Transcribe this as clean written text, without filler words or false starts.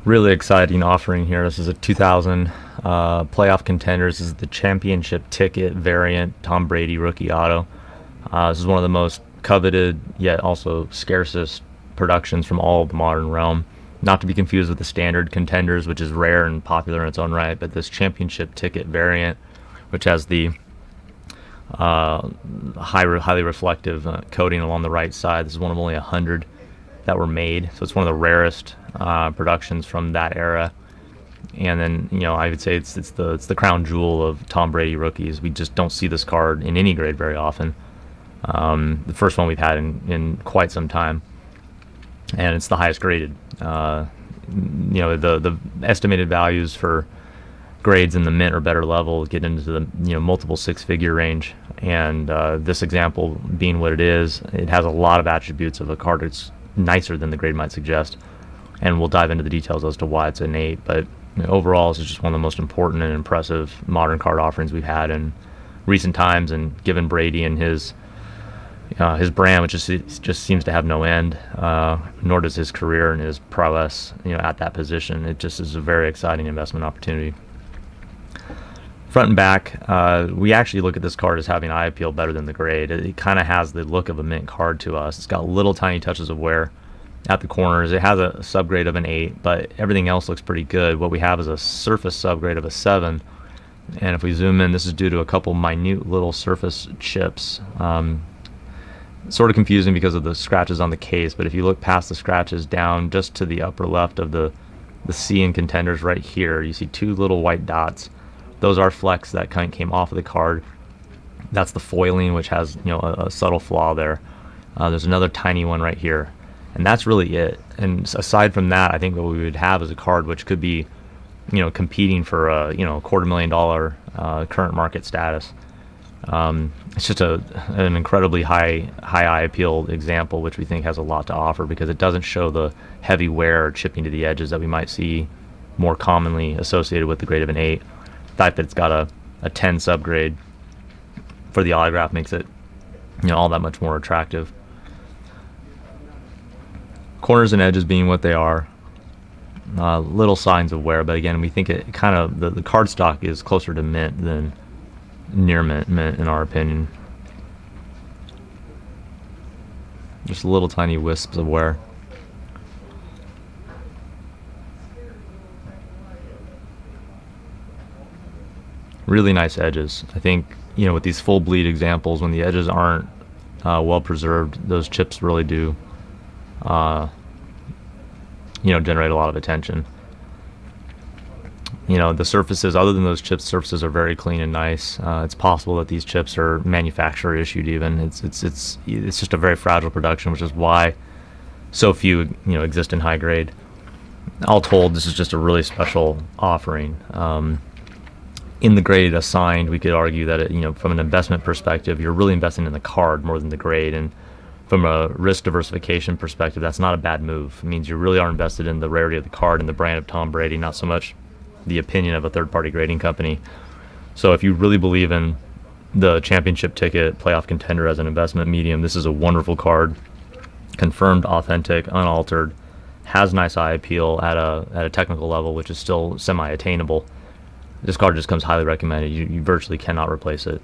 Really exciting offering here. This is a 2000 Playoff Contenders. This is the Championship Ticket variant Tom Brady rookie auto. This is one of the most coveted yet also scarcest productions from all of the modern realm. Not to be confused with the standard Contenders, which is rare and popular in its own right, but this Championship Ticket variant, which has the highly reflective coating along the right side. This is one of only 100 that were made, so it's one of the rarest productions from that era. And then, I would say it's the crown jewel of Tom Brady rookies. We just don't see this card in any grade very often. The first one we've had in quite some time, and it's the highest graded. The estimated values for grades in the mint or better level get into the multiple six-figure range. And this example being what it is, it has a lot of attributes of a card that's nicer than the grade might suggest. And we'll dive into the details as to why it's an 8. But overall, this is just one of the most important and impressive modern card offerings we've had in recent times. And given Brady and his brand, which just seems to have no end, nor does his career and his prowess, at that position, it just is a very exciting investment opportunity. Front and back, we actually look at this card as having eye appeal better than the grade. It kind of has the look of a mint card to us. It's got little tiny touches of wear at the corners. It has a subgrade of an 8, but everything else looks pretty good. What we have is a surface subgrade of a 7, and if we zoom in, this is due to a couple minute little surface chips. Sort of confusing because of the scratches on the case, but if you look past the scratches down just to the upper left of the C in Contenders right here, you see 2 little white dots. Those are flecks that kind of came off of the card. That's the foiling, which has a subtle flaw there. There's another tiny one right here, and that's really it. And aside from that, I think what we would have is a card which could be competing for a $250,000 current market status. It's just an incredibly high eye appeal example, which we think has a lot to offer because it doesn't show the heavy wear or chipping to the edges that we might see more commonly associated with the grade of an 8. The fact that it's got a 10 subgrade for the autograph makes it all that much more attractive. Corners and edges being what they are, little signs of wear, but again, we think it kind of the cardstock is closer to mint than near mint in our opinion. Just little tiny wisps of wear. Really nice edges. I think with these full bleed examples, when the edges aren't well preserved, those chips really do generate a lot of attention. The surfaces, other than those chips, surfaces are very clean and nice. It's possible that these chips are manufacturer issued even. It's just a very fragile production, which is why so few exist in high grade. All told, this is just a really special offering. In the grade assigned, we could argue that from an investment perspective, you're really investing in the card more than the grade, and from a risk diversification perspective, that's not a bad move. It means you really are invested in the rarity of the card and the brand of Tom Brady, not so much the opinion of a third-party grading company. So if you really believe in the Championship Ticket Playoff Contender as an investment medium, this is a wonderful card. Confirmed, authentic, unaltered, has nice eye appeal at a technical level, which is still semi-attainable. This card just comes highly recommended. You virtually cannot replace it.